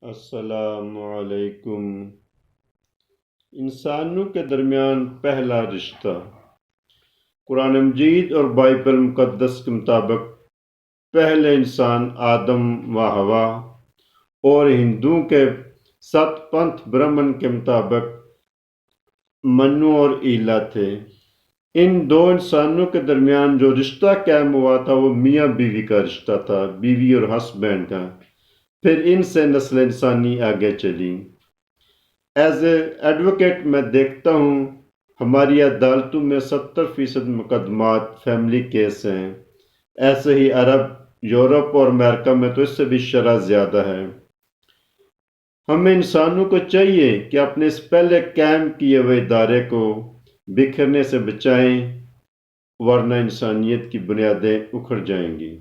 السلام علیکم۔ انسانوں کے درمیان پہلا رشتہ۔ قرآن مجید اور بائبل مقدس کے مطابق پہلے انسان آدم و حوا اور ہندوؤں کے 7 پنتھ برہمن کے مطابق منو اور ایلا تھے۔ ان دو انسانوں کے درمیان جو رشتہ قائم ہوا تھا وہ میاں بیوی کا رشتہ تھا، بیوی اور ہسبینڈ کا۔ پھر ان سے نسل انسانی آگے چلی۔ ایز اے ایڈوکیٹ میں دیکھتا ہوں ہماری عدالتوں میں 70% مقدمات فیملی کیس ہیں۔ ایسے ہی عرب، یورپ اور امریکہ میں تو اس سے بھی شرح زیادہ ہے۔ ہمیں انسانوں کو چاہیے کہ اپنے اس پہلے قائم کیے ہوئے ادارے کو بکھرنے سے بچائیں، ورنہ انسانیت کی بنیادیں اکھڑ جائیں گی۔